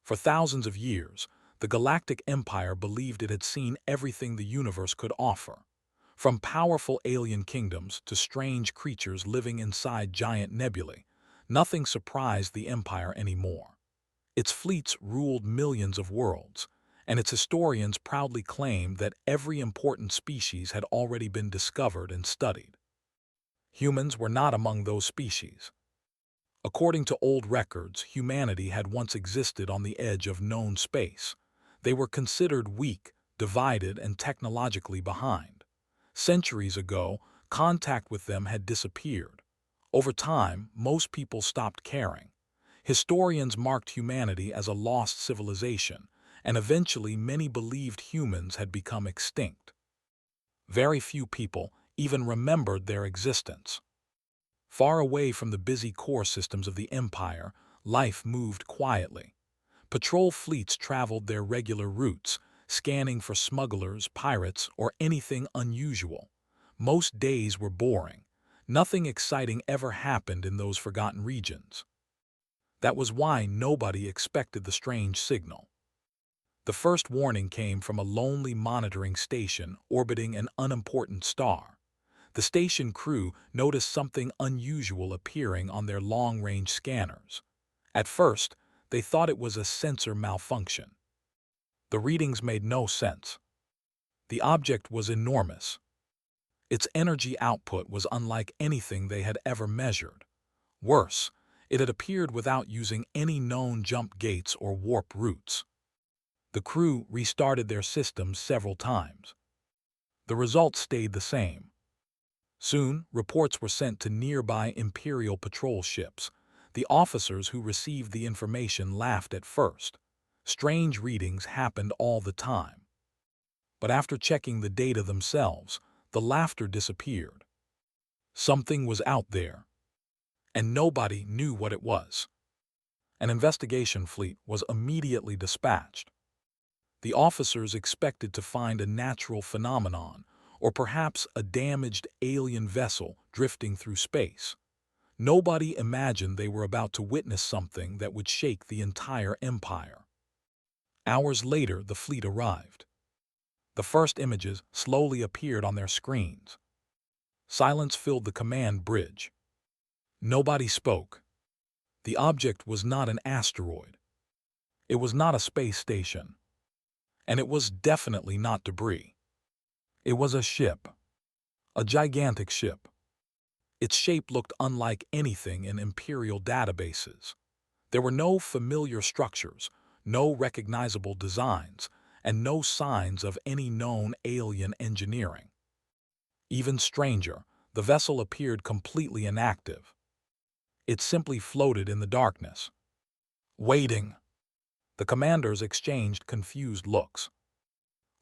For thousands of years, the Galactic Empire believed it had seen everything the universe could offer, from powerful alien kingdoms to strange creatures living inside giant nebulae. Nothing surprised the Empire anymore. Its fleets ruled millions of worlds, and its historians proudly claimed that every important species had already been discovered and studied. Humans were not among those species. According to old records, humanity had once existed on the edge of known space. They were considered weak, divided, and technologically behind. Centuries ago, contact with them had disappeared. Over time, most people stopped caring. Historians marked humanity as a lost civilization, and eventually many believed humans had become extinct. Very few people even remembered their existence. Far away from the busy core systems of the Empire, life moved quietly. Patrol fleets traveled their regular routes, scanning for smugglers, pirates, or anything unusual. Most days were boring. Nothing exciting ever happened in those forgotten regions. That was why nobody expected the strange signal. The first warning came from a lonely monitoring station orbiting an unimportant star. The station crew noticed something unusual appearing on their long-range scanners. At first, they thought it was a sensor malfunction. The readings made no sense. The object was enormous. Its energy output was unlike anything they had ever measured. Worse, it had appeared without using any known jump gates or warp routes. The crew restarted their systems several times. The results stayed the same. Soon, reports were sent to nearby Imperial patrol ships. The officers who received the information laughed at first. Strange readings happened all the time. But after checking the data themselves, the laughter disappeared. Something was out there, and nobody knew what it was. An investigation fleet was immediately dispatched. The officers expected to find a natural phenomenon, or perhaps a damaged alien vessel drifting through space. Nobody imagined they were about to witness something that would shake the entire empire. Hours later, the fleet arrived. The first images slowly appeared on their screens. Silence filled the command bridge. Nobody spoke. The object was not an asteroid. It was not a space station. And it was definitely not debris. It was a ship. A gigantic ship. Its shape looked unlike anything in Imperial databases. There were no familiar structures, no recognizable designs, and no signs of any known alien engineering. Even stranger, the vessel appeared completely inactive. It simply floated in the darkness. Waiting. The commanders exchanged confused looks.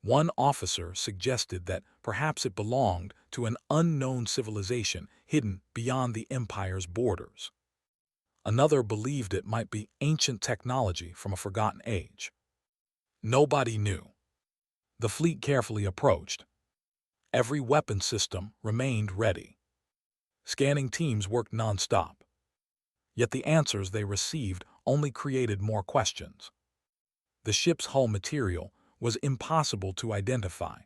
One officer suggested that perhaps it belonged to an unknown civilization hidden beyond the Empire's borders. Another believed it might be ancient technology from a forgotten age. Nobody knew. The fleet carefully approached. Every weapon system remained ready. Scanning teams worked non-stop. Yet the answers they received only created more questions. The ship's hull material was impossible to identify.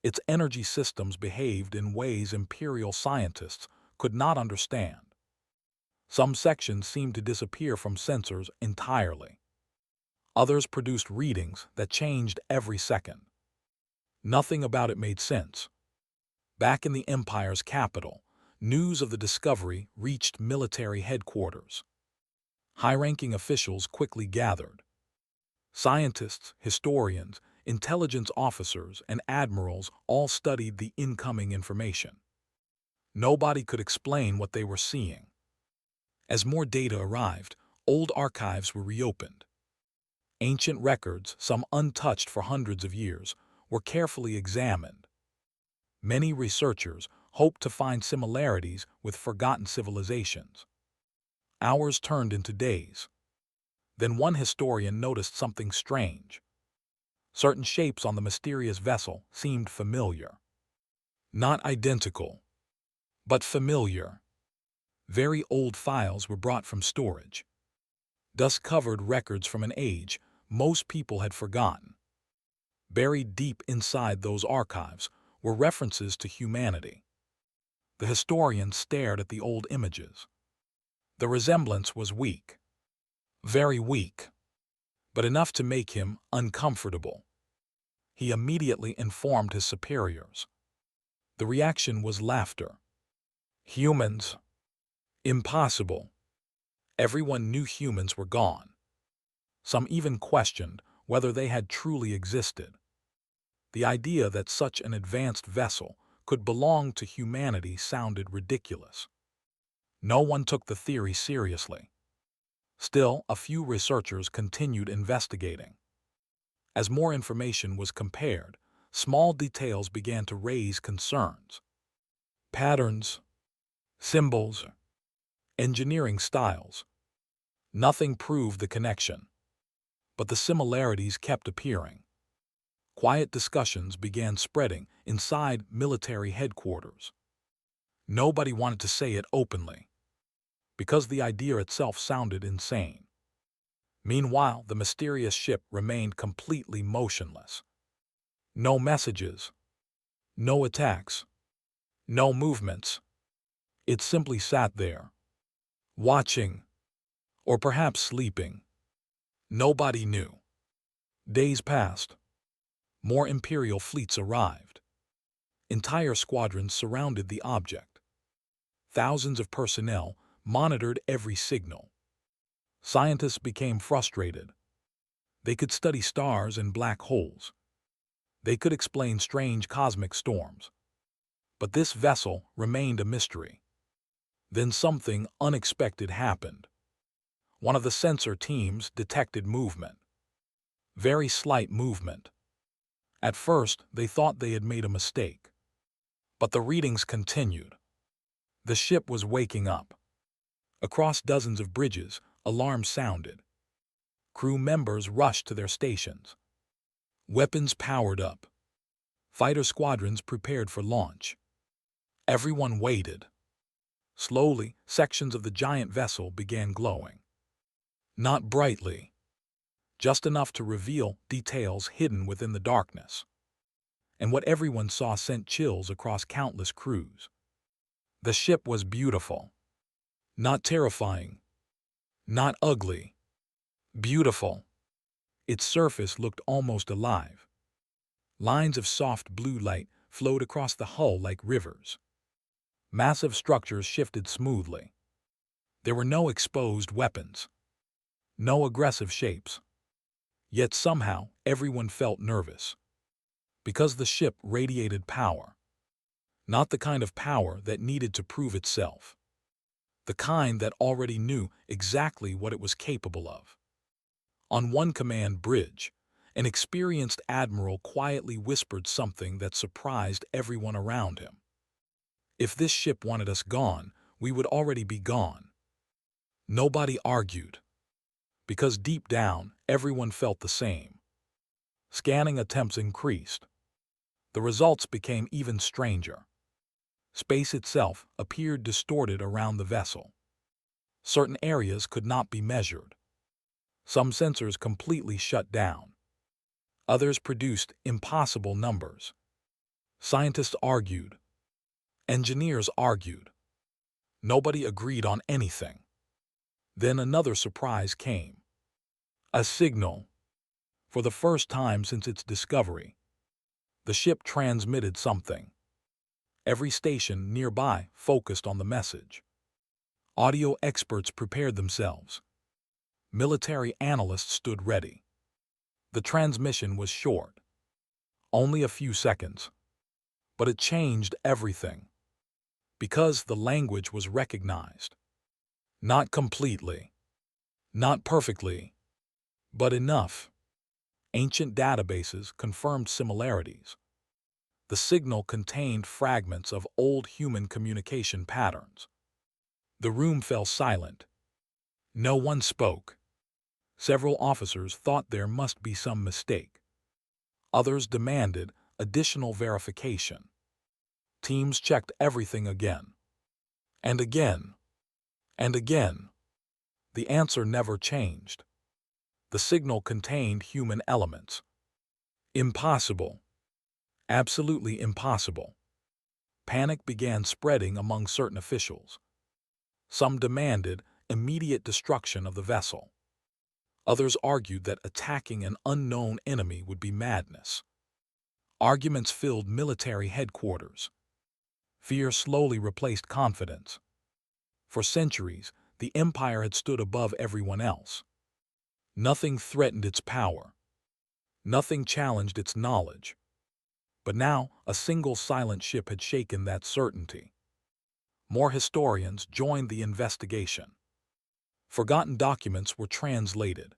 Its energy systems behaved in ways Imperial scientists could not understand. Some sections seemed to disappear from sensors entirely. Others produced readings that changed every second. Nothing about it made sense. Back in the Empire's capital, news of the discovery reached military headquarters. High-ranking officials quickly gathered. Scientists, historians, intelligence officers, and admirals all studied the incoming information. Nobody could explain what they were seeing. As more data arrived, old archives were reopened. Ancient records, some untouched for hundreds of years, were carefully examined. Many researchers hoped to find similarities with forgotten civilizations. Hours turned into days. Then one historian noticed something strange. Certain shapes on the mysterious vessel seemed familiar. Not identical, but familiar. Very old files were brought from storage. Dust covered records from an age most people had forgotten. Buried deep inside those archives were references to humanity. The historian stared at the old images. The resemblance was weak, very weak, but enough to make him uncomfortable. He immediately informed his superiors. The reaction was laughter. Humans? Impossible. Everyone knew humans were gone. Some even questioned whether they had truly existed. The idea that such an advanced vessel could belong to humanity sounded ridiculous. No one took the theory seriously. Still, a few researchers continued investigating. As more information was compared, small details began to raise concerns. Patterns, symbols, engineering styles. Nothing proved the connection, but the similarities kept appearing. Quiet discussions began spreading inside military headquarters. Nobody wanted to say it openly, because the idea itself sounded insane. Meanwhile, the mysterious ship remained completely motionless. No messages, no attacks, no movements. It simply sat there, watching, or perhaps sleeping. Nobody knew. Days passed. More Imperial fleets arrived. Entire squadrons surrounded the object. Thousands of personnel monitored every signal. Scientists became frustrated. They could study stars and black holes. They could explain strange cosmic storms. But this vessel remained a mystery. Then something unexpected happened. One of the sensor teams detected movement. Very slight movement. At first, they thought they had made a mistake. But the readings continued. The ship was waking up. Across dozens of bridges, alarms sounded. Crew members rushed to their stations. Weapons powered up. Fighter squadrons prepared for launch. Everyone waited. Slowly, sections of the giant vessel began glowing. Not brightly, just enough to reveal details hidden within the darkness. And what everyone saw sent chills across countless crews. The ship was beautiful. Not terrifying. Not ugly. Beautiful. Its surface looked almost alive. Lines of soft blue light flowed across the hull like rivers. Massive structures shifted smoothly. There were no exposed weapons. No aggressive shapes. Yet somehow, everyone felt nervous. Because the ship radiated power. Not the kind of power that needed to prove itself. The kind that already knew exactly what it was capable of. On one command bridge, an experienced admiral quietly whispered something that surprised everyone around him. If this ship wanted us gone, we would already be gone. Nobody argued. Because deep down, everyone felt the same. Scanning attempts increased. The results became even stranger. Space itself appeared distorted around the vessel. Certain areas could not be measured. Some sensors completely shut down. Others produced impossible numbers. Scientists argued. Engineers argued. Nobody agreed on anything. Then another surprise came. A signal. For the first time since its discovery, the ship transmitted something. Every station nearby focused on the message. Audio experts prepared themselves. Military analysts stood ready. The transmission was short. Only a few seconds. But it changed everything. Because the language was recognized. Not completely. Not perfectly. But enough. Ancient databases confirmed similarities. The signal contained fragments of old human communication patterns. The room fell silent. No one spoke. Several officers thought there must be some mistake. Others demanded additional verification. Teams checked everything again. And again. And again. The answer never changed. The signal contained human elements. Impossible. Absolutely impossible. Panic began spreading among certain officials. Some demanded immediate destruction of the vessel. Others argued that attacking an unknown enemy would be madness. Arguments filled military headquarters. Fear slowly replaced confidence. For centuries, the empire had stood above everyone else. Nothing threatened its power. Nothing challenged its knowledge. But now, a single silent ship had shaken that certainty. More historians joined the investigation. Forgotten documents were translated.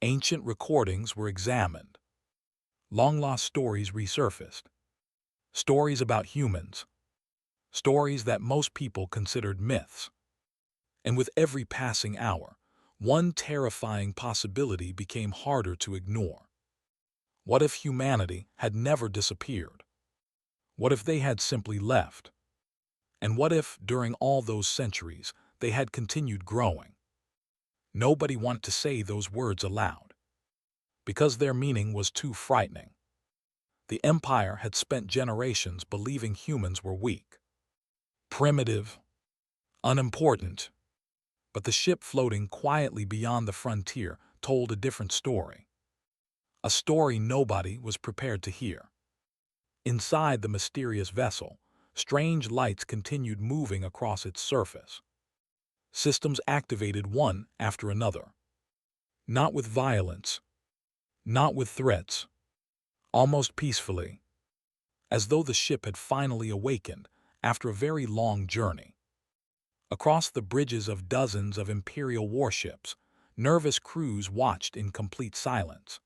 Ancient recordings were examined. Long-lost stories resurfaced. Stories about humans. Stories that most people considered myths. And with every passing hour, one terrifying possibility became harder to ignore. What if humanity had never disappeared? What if they had simply left? And what if, during all those centuries, they had continued growing? Nobody wanted to say those words aloud, because their meaning was too frightening. The Empire had spent generations believing humans were weak, primitive, unimportant. But the ship floating quietly beyond the frontier told a different story. A story nobody was prepared to hear. Inside the mysterious vessel, strange lights continued moving across its surface. Systems activated one after another. Not with violence, not with threats, almost peacefully, as though the ship had finally awakened after a very long journey. Across the bridges of dozens of Imperial warships, nervous crews watched in complete silence.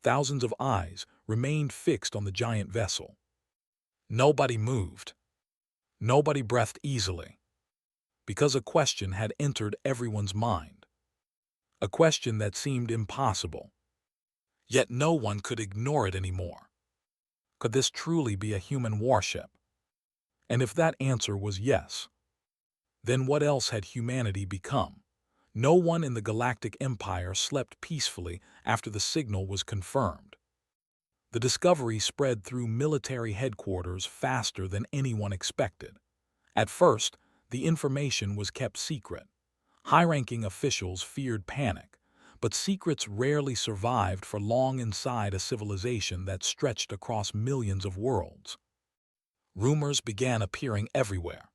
Thousands of eyes remained fixed on the giant vessel. Nobody moved. Nobody breathed easily, because a question had entered everyone's mind. A question that seemed impossible. Yet no one could ignore it anymore. Could this truly be a human warship? And if that answer was yes, then what else had humanity become? No one in the Galactic Empire slept peacefully after the signal was confirmed. The discovery spread through military headquarters faster than anyone expected. At first, the information was kept secret. High-ranking officials feared panic, but secrets rarely survived for long inside a civilization that stretched across millions of worlds. Rumors began appearing everywhere.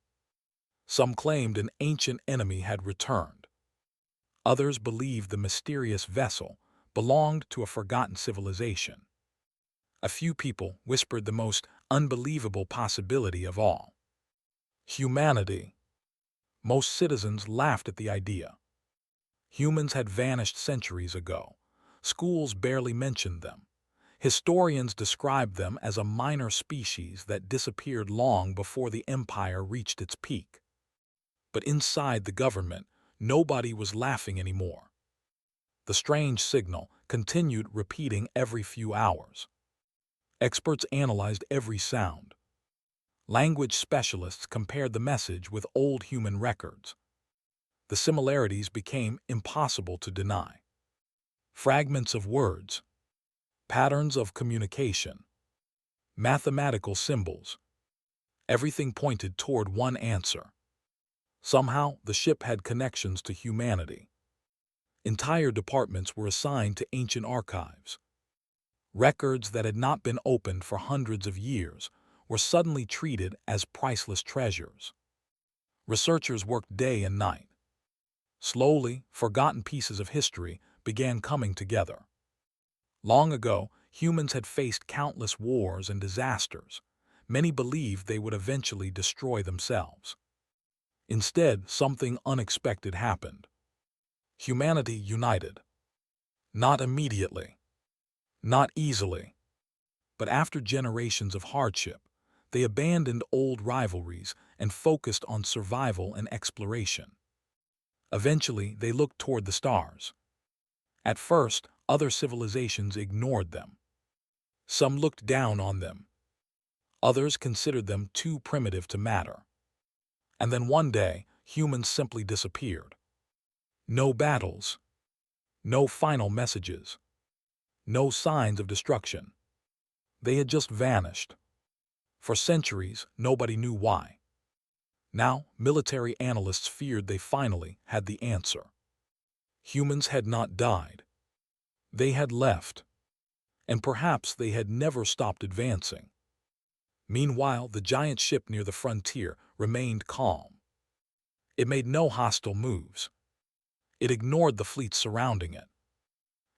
Some claimed an ancient enemy had returned. Others believed the mysterious vessel belonged to a forgotten civilization. A few people whispered the most unbelievable possibility of all: humanity. Most citizens laughed at the idea. Humans had vanished centuries ago. Schools barely mentioned them. Historians described them as a minor species that disappeared long before the empire reached its peak. But inside the government, nobody was laughing anymore. The strange signal continued repeating every few hours. Experts analyzed every sound. Language specialists compared the message with old human records. The similarities became impossible to deny. Fragments of words, patterns of communication, mathematical symbols. Everything pointed toward one answer. Somehow, the ship had connections to humanity. Entire departments were assigned to ancient archives. Records that had not been opened for hundreds of years were suddenly treated as priceless treasures. Researchers worked day and night. Slowly, forgotten pieces of history began coming together. Long ago, humans had faced countless wars and disasters. Many believed they would eventually destroy themselves. Instead, something unexpected happened. Humanity united. Not immediately, not easily, but after generations of hardship, they abandoned old rivalries and focused on survival and exploration. Eventually, they looked toward the stars. At first, other civilizations ignored them. Some looked down on them. Others considered them too primitive to matter. And then one day, humans simply disappeared. No battles, no final messages, no signs of destruction. They had just vanished. For centuries, nobody knew why. Now, military analysts feared they finally had the answer. Humans had not died. They had left. And perhaps they had never stopped advancing. Meanwhile, the giant ship near the frontier remained calm. It made no hostile moves. It ignored the fleets surrounding it.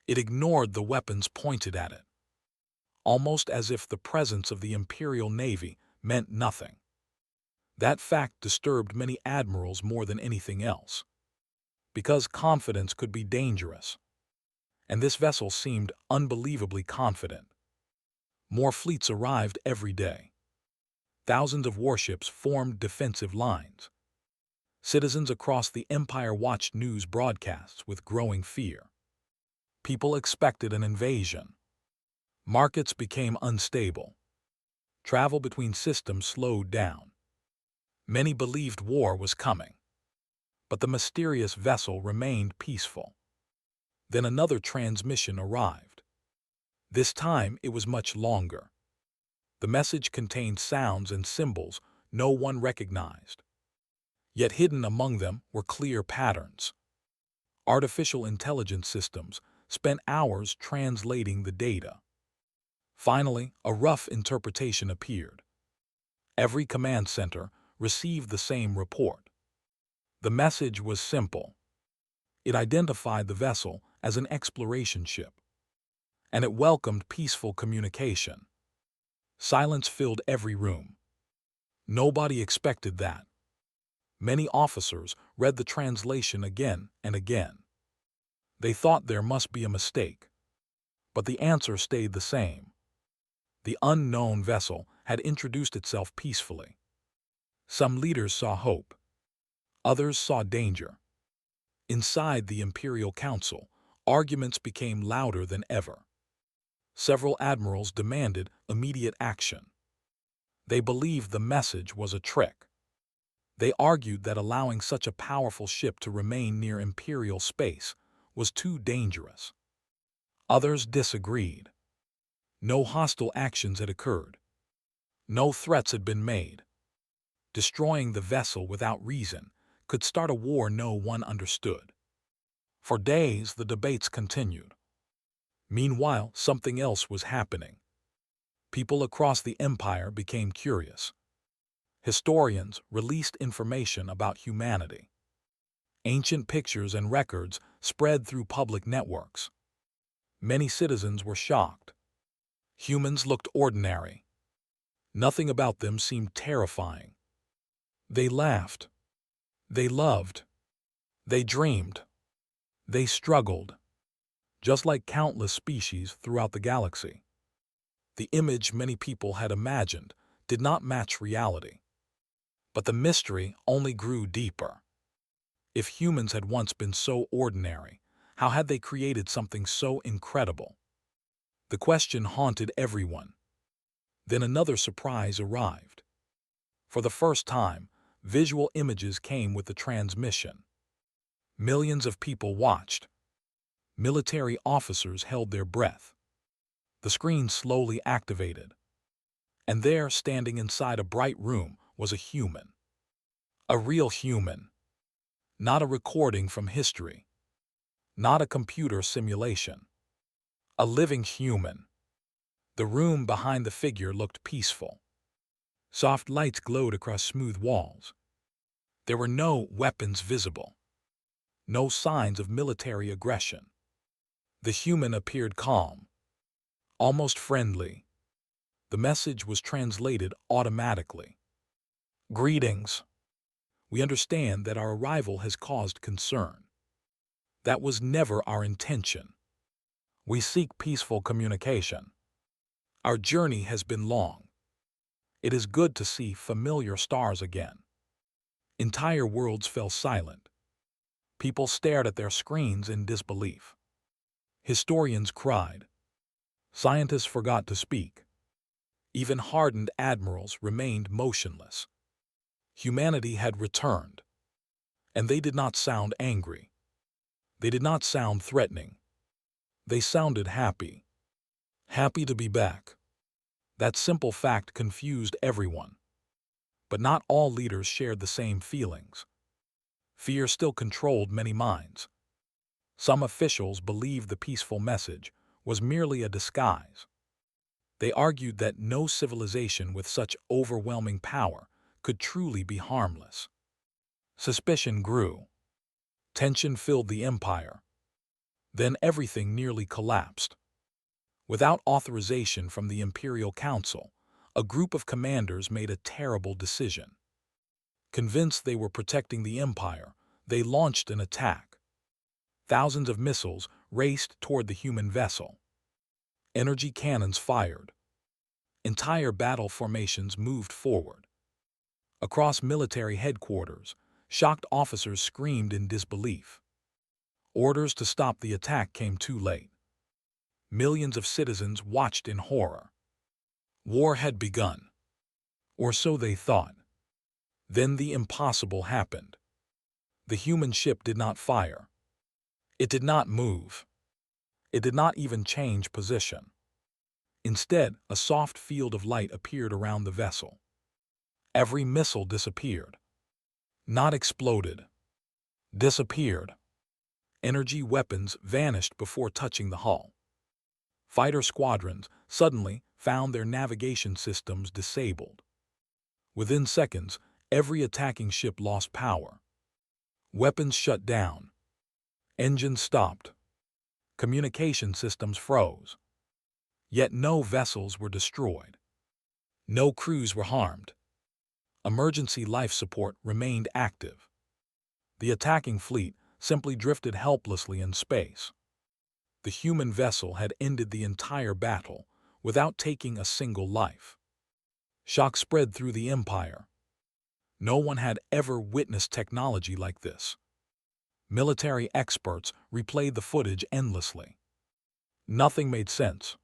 It ignored the weapons pointed at it, almost as if the presence of the Imperial Navy meant nothing. That fact disturbed many admirals more than anything else, because confidence could be dangerous, and this vessel seemed unbelievably confident. More fleets arrived every day. Thousands of warships formed defensive lines. Citizens across the Empire watched news broadcasts with growing fear. People expected an invasion. Markets became unstable. Travel between systems slowed down. Many believed war was coming. But the mysterious vessel remained peaceful. Then another transmission arrived. This time it was much longer. The message contained sounds and symbols no one recognized. Yet hidden among them were clear patterns. Artificial intelligence systems spent hours translating the data. Finally, a rough interpretation appeared. Every command center received the same report. The message was simple. It identified the vessel as an exploration ship, and it welcomed peaceful communication. Silence filled every room. Nobody expected that. Many officers read the translation again and again. They thought there must be a mistake, but the answer stayed the same. The unknown vessel had introduced itself peacefully. Some leaders saw hope. Others saw danger. Inside the Imperial Council, arguments became louder than ever. Several admirals demanded immediate action. They believed the message was a trick. They argued that allowing such a powerful ship to remain near Imperial space was too dangerous. Others disagreed. No hostile actions had occurred. No threats had been made. Destroying the vessel without reason could start a war no one understood. For days, the debates continued. Meanwhile, something else was happening. People across the Empire became curious. Historians released information about humanity. Ancient pictures and records spread through public networks. Many citizens were shocked. Humans looked ordinary. Nothing about them seemed terrifying. They laughed. They loved. They dreamed. They struggled, just like countless species throughout the galaxy. The image many people had imagined did not match reality. But the mystery only grew deeper. If humans had once been so ordinary, how had they created something so incredible? The question haunted everyone. Then another surprise arrived. For the first time, visual images came with the transmission. Millions of people watched. Military officers held their breath. The screen slowly activated. And there, standing inside a bright room, was a human. A real human. Not a recording from history. Not a computer simulation. A living human. The room behind the figure looked peaceful. Soft lights glowed across smooth walls. There were no weapons visible. No signs of military aggression. The human appeared calm. Almost friendly. The message was translated automatically. Greetings. We understand that our arrival has caused concern. That was never our intention. We seek peaceful communication. Our journey has been long. It is good to see familiar stars again. Entire worlds fell silent. People stared at their screens in disbelief. Historians cried. Scientists forgot to speak. Even hardened admirals remained motionless. Humanity had returned. And they did not sound angry. They did not sound threatening. They sounded happy. Happy to be back. That simple fact confused everyone. But not all leaders shared the same feelings. Fear still controlled many minds. Some officials believed the peaceful message was merely a disguise. They argued that no civilization with such overwhelming power could truly be harmless. Suspicion grew. Tension filled the empire. Then everything nearly collapsed. Without authorization from the Imperial Council, a group of commanders made a terrible decision. Convinced they were protecting the empire, they launched an attack. Thousands of missiles raced toward the human vessel. Energy cannons fired. Entire battle formations moved forward. Across military headquarters, shocked officers screamed in disbelief. Orders to stop the attack came too late. Millions of citizens watched in horror. War had begun. Or so they thought. Then the impossible happened. The human ship did not fire. It did not move. It did not even change position. Instead, a soft field of light appeared around the vessel. Every missile disappeared. Not exploded. Disappeared. Energy weapons vanished before touching the hull. Fighter squadrons suddenly found their navigation systems disabled. Within seconds, every attacking ship lost power. Weapons shut down. Engines stopped. Communication systems froze. Yet no vessels were destroyed. No crews were harmed. Emergency life support remained active. The attacking fleet simply drifted helplessly in space. The human vessel had ended the entire battle without taking a single life. Shock spread through the empire. No one had ever witnessed technology like this. Military experts replayed the footage endlessly. Nothing made sense.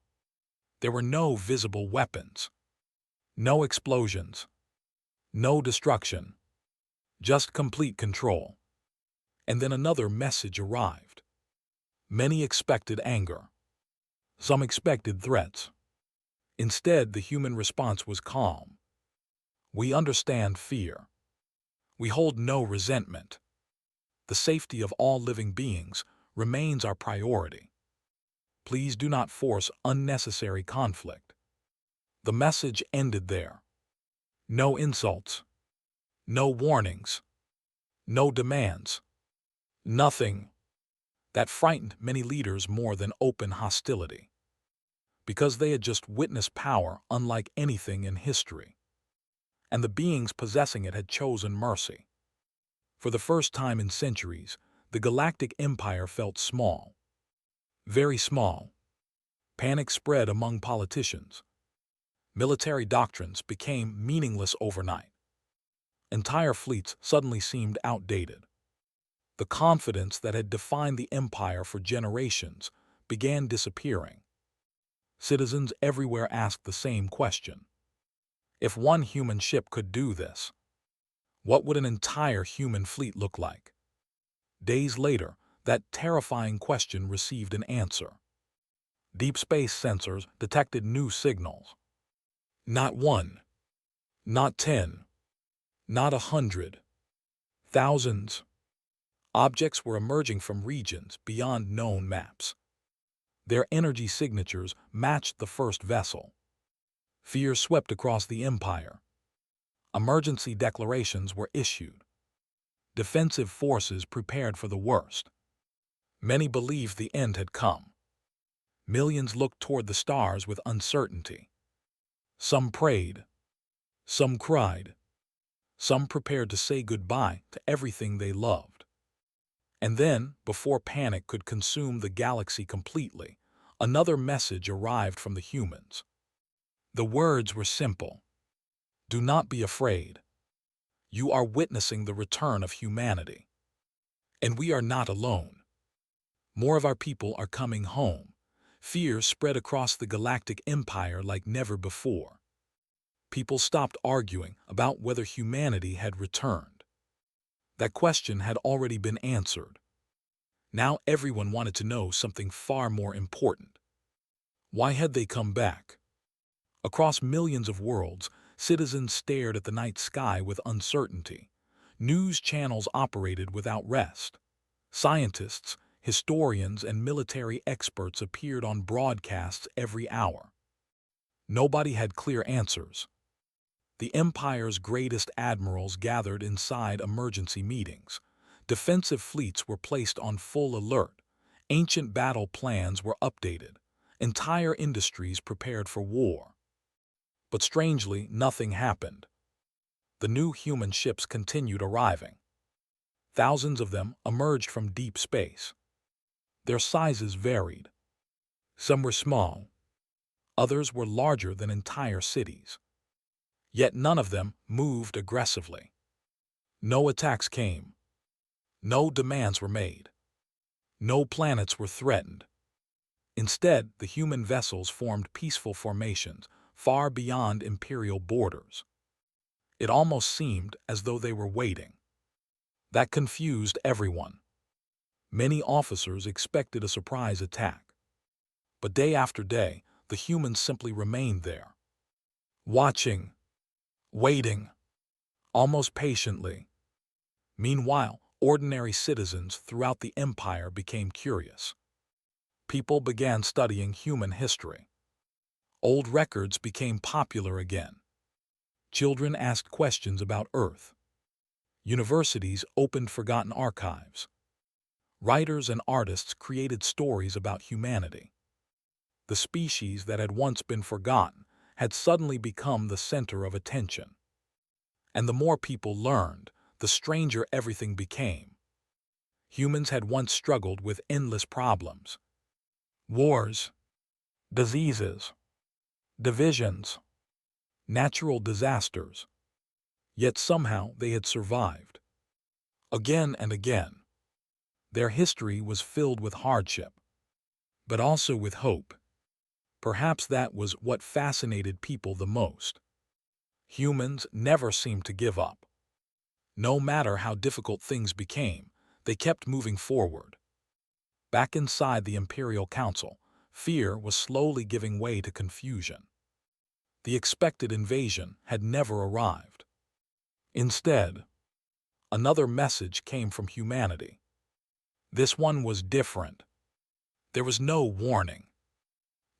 There were no visible weapons. No explosions. No destruction. Just complete control. And then another message arrived. Many expected anger. Some expected threats. Instead, the human response was calm. We understand fear. We hold no resentment. The safety of all living beings remains our priority. Please do not force unnecessary conflict. The message ended there. No insults. No warnings. No demands. Nothing. That frightened many leaders more than open hostility. Because they had just witnessed power unlike anything in history. And the beings possessing it had chosen mercy. For the first time in centuries, the Galactic Empire felt small. Very small. Panic spread among politicians. Military doctrines became meaningless overnight. Entire fleets suddenly seemed outdated. The confidence that had defined the empire for generations began disappearing. Citizens everywhere asked the same question. If one human ship could do this, what would an entire human fleet look like? Days later, that terrifying question received an answer. Deep space sensors detected new signals. Not one, not 10, not 100, thousands. Objects were emerging from regions beyond known maps. Their energy signatures matched the first vessel. Fear swept across the empire. Emergency declarations were issued. Defensive forces prepared for the worst. Many believed the end had come. Millions looked toward the stars with uncertainty. Some prayed. Some cried. Some prepared to say goodbye to everything they loved. And then, before panic could consume the galaxy completely, another message arrived from the humans. The words were simple. Do not be afraid. You are witnessing the return of humanity. And we are not alone. More of our people are coming home. Fear spread across the Galactic Empire like never before. People stopped arguing about whether humanity had returned. That question had already been answered. Now everyone wanted to know something far more important. Why had they come back? Across millions of worlds, citizens stared at the night sky with uncertainty. News channels operated without rest. Scientists, historians, and military experts appeared on broadcasts every hour. Nobody had clear answers. The Empire's greatest admirals gathered inside emergency meetings. Defensive fleets were placed on full alert. Ancient battle plans were updated. Entire industries prepared for war. But strangely, nothing happened. The new human ships continued arriving. Thousands of them emerged from deep space. Their sizes varied. Some were small. Others were larger than entire cities. Yet none of them moved aggressively. No attacks came. No demands were made. No planets were threatened. Instead, the human vessels formed peaceful formations far beyond imperial borders. It almost seemed as though they were waiting. That confused everyone. Many officers expected a surprise attack. But day after day, the humans simply remained there. Watching. Waiting. Almost patiently. Meanwhile, ordinary citizens throughout the Empire became curious. People began studying human history. Old records became popular again. Children asked questions about Earth. Universities opened forgotten archives. Writers and artists created stories about humanity. The species that had once been forgotten had suddenly become the center of attention. And the more people learned, the stranger everything became. Humans had once struggled with endless problems. Wars, diseases, divisions, natural disasters. Yet somehow they had survived. Again and again. Their history was filled with hardship, but also with hope. Perhaps that was what fascinated people the most. Humans never seemed to give up. No matter how difficult things became, they kept moving forward. Back inside the Imperial Council, fear was slowly giving way to confusion. The expected invasion had never arrived. Instead, another message came from humanity. This one was different. There was no warning,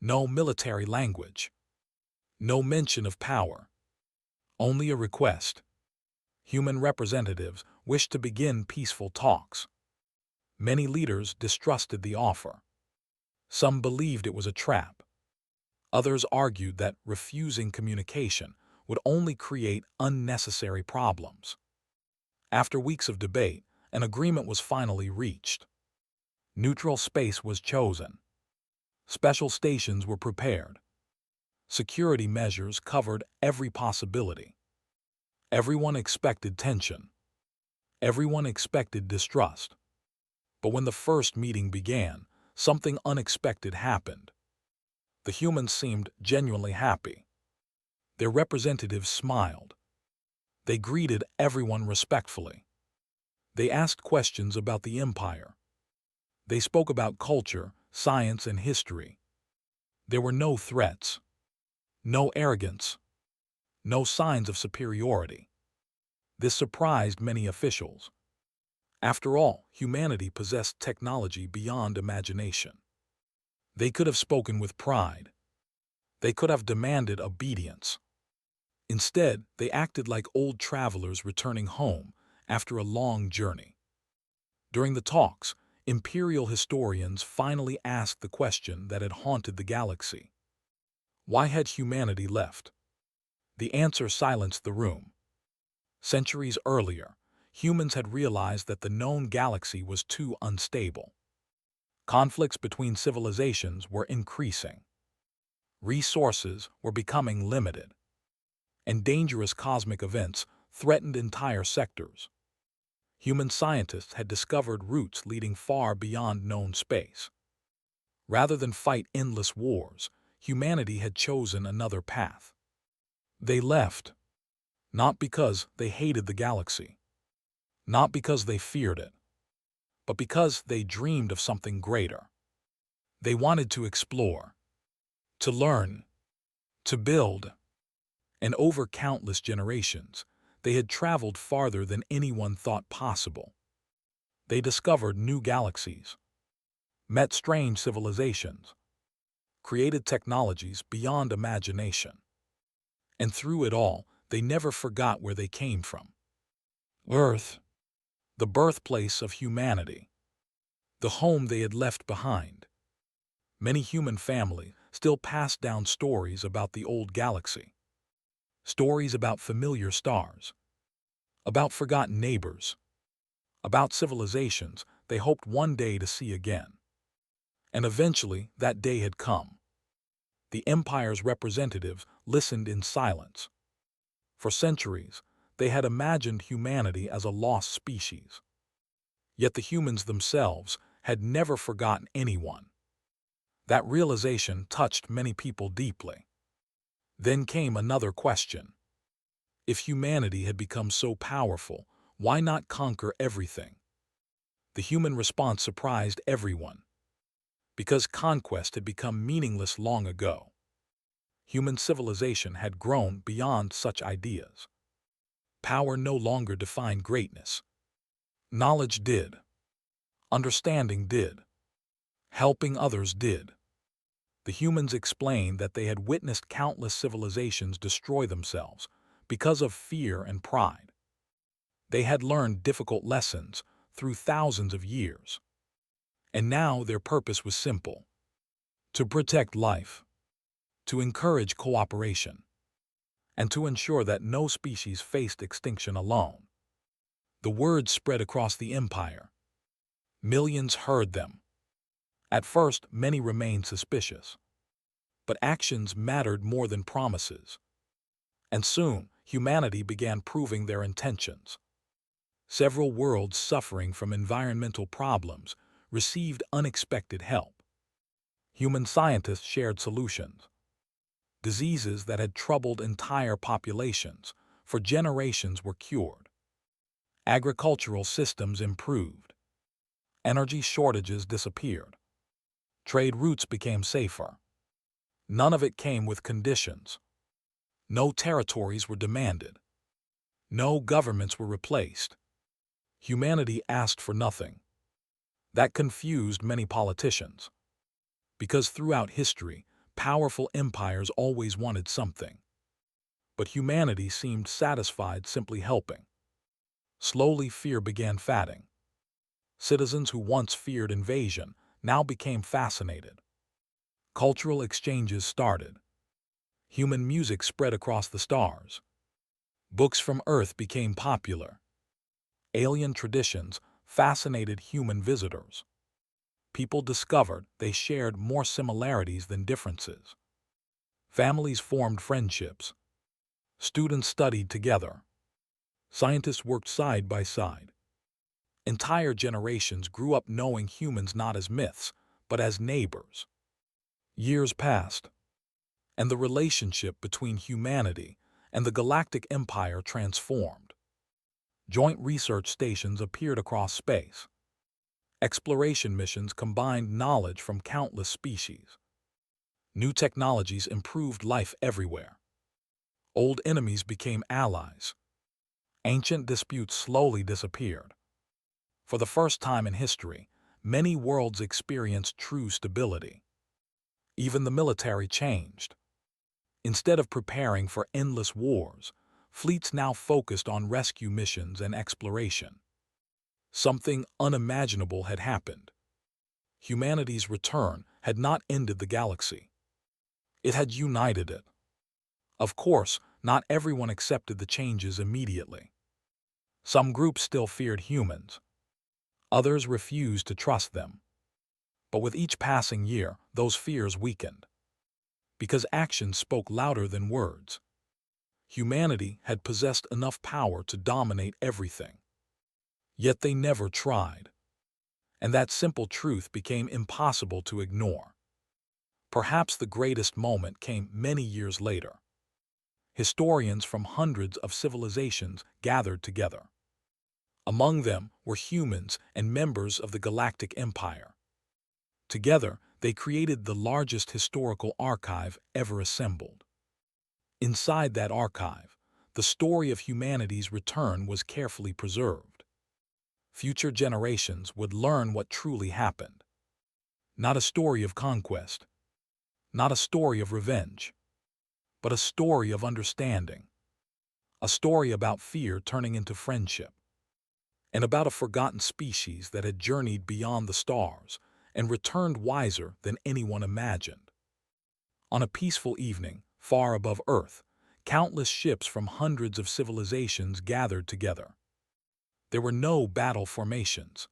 no military language, no mention of power, only a request. Human representatives wished to begin peaceful talks. Many leaders distrusted the offer. Some believed it was a trap. Others argued that refusing communication would only create unnecessary problems. After weeks of debate, an agreement was finally reached. Neutral space was chosen. Special stations were prepared. Security measures covered every possibility. Everyone expected tension. Everyone expected distrust. But when the first meeting began, something unexpected happened. The humans seemed genuinely happy. Their representatives smiled. They greeted everyone respectfully. They asked questions about the Empire. They spoke about culture, science, and history. There were no threats, no arrogance, no signs of superiority. This surprised many officials. After all, humanity possessed technology beyond imagination. They could have spoken with pride. They could have demanded obedience. Instead, they acted like old travelers returning home after a long journey. During the talks, imperial historians finally asked the question that had haunted the galaxy. Why had humanity left? The answer silenced the room. Centuries earlier, humans had realized that the known galaxy was too unstable. Conflicts between civilizations were increasing. Resources were becoming limited. And dangerous cosmic events threatened entire sectors. Human scientists had discovered routes leading far beyond known space. Rather than fight endless wars, humanity had chosen another path. They left, not because they hated the galaxy, not because they feared it, but because they dreamed of something greater. They wanted to explore, to learn, to build, and over countless generations, they had traveled farther than anyone thought possible. They discovered new galaxies, met strange civilizations, created technologies beyond imagination. And through it all, they never forgot where they came from. Earth, the birthplace of humanity, the home they had left behind. Many human families still pass down stories about the old galaxy, stories about familiar stars, about forgotten neighbors, about civilizations they hoped one day to see again. And eventually that day had come. The Empire's representatives listened in silence. For centuries, they had imagined humanity as a lost species. Yet the humans themselves had never forgotten anyone. That realization touched many people deeply. Then came another question. If humanity had become so powerful, why not conquer everything? The human response surprised everyone. Because conquest had become meaningless long ago. Human civilization had grown beyond such ideas. Power no longer defined greatness. Knowledge did. Understanding did. Helping others did. The humans explained that they had witnessed countless civilizations destroy themselves because of fear and pride. They had learned difficult lessons through thousands of years. And now their purpose was simple: to protect life, to encourage cooperation, and to ensure that no species faced extinction alone. The word spread across the empire. Millions heard them. At first, many remained suspicious. But actions mattered more than promises. And soon, humanity began proving their intentions. Several worlds suffering from environmental problems received unexpected help. Human scientists shared solutions. Diseases that had troubled entire populations for generations were cured. Agricultural systems improved. Energy shortages disappeared. Trade routes became safer. None of it came with conditions. No territories were demanded. No governments were replaced. Humanity asked for nothing. That confused many politicians. Because throughout history, powerful empires always wanted something. But humanity seemed satisfied simply helping. Slowly, fear began fading. Citizens who once feared invasion now became fascinated. Cultural exchanges started. Human music spread across the stars. Books from Earth became popular. Alien traditions fascinated human visitors. People discovered they shared more similarities than differences. Families formed friendships. Students studied together. Scientists worked side by side. Entire generations grew up knowing humans not as myths, but as neighbors. Years passed, and the relationship between humanity and the Galactic Empire transformed. Joint research stations appeared across space. Exploration missions combined knowledge from countless species. New technologies improved life everywhere. Old enemies became allies. Ancient disputes slowly disappeared. For the first time in history, many worlds experienced true stability. Even the military changed. Instead of preparing for endless wars, fleets now focused on rescue missions and exploration. Something unimaginable had happened. Humanity's return had not ended the galaxy. It had united it. Of course, not everyone accepted the changes immediately. Some groups still feared humans. Others refused to trust them. But with each passing year, those fears weakened. Because actions spoke louder than words. Humanity had possessed enough power to dominate everything. Yet they never tried. And that simple truth became impossible to ignore. Perhaps the greatest moment came many years later. Historians from hundreds of civilizations gathered together. Among them were humans and members of the Galactic Empire. Together, they created the largest historical archive ever assembled. Inside that archive, the story of humanity's return was carefully preserved. Future generations would learn what truly happened. Not a story of conquest, not a story of revenge, but a story of understanding. A story about fear turning into friendship, and about a forgotten species that had journeyed beyond the stars and returned wiser than anyone imagined. On a peaceful evening, far above Earth, countless ships from hundreds of civilizations gathered together. There were no battle formations,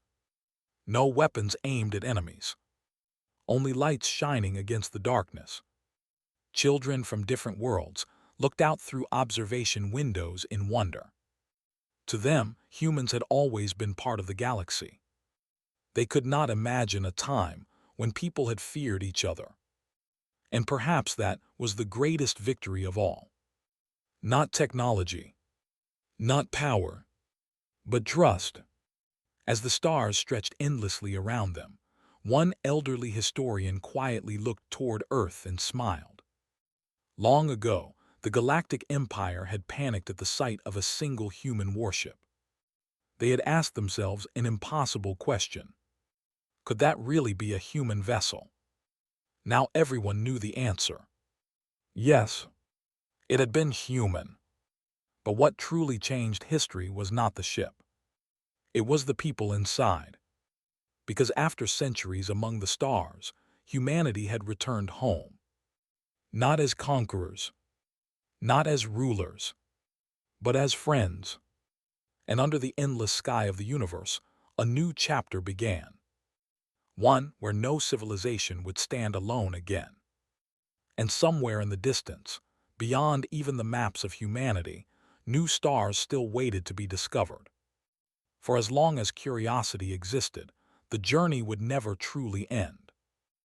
no weapons aimed at enemies, only lights shining against the darkness. Children from different worlds looked out through observation windows in wonder. To them, humans had always been part of the galaxy. They could not imagine a time when people had feared each other. And perhaps that was the greatest victory of all. Not technology, not power, but trust. As the stars stretched endlessly around them, one elderly historian quietly looked toward Earth and smiled. Long ago, the Galactic Empire had panicked at the sight of a single human warship. They had asked themselves an impossible question. Could that really be a human vessel? Now everyone knew the answer. Yes, it had been human. But what truly changed history was not the ship. It was the people inside. Because after centuries among the stars, humanity had returned home. Not as conquerors, not as rulers, but as friends. And under the endless sky of the universe, a new chapter began. One where no civilization would stand alone again. And somewhere in the distance, beyond even the maps of humanity, new stars still waited to be discovered. For as long as curiosity existed, the journey would never truly end.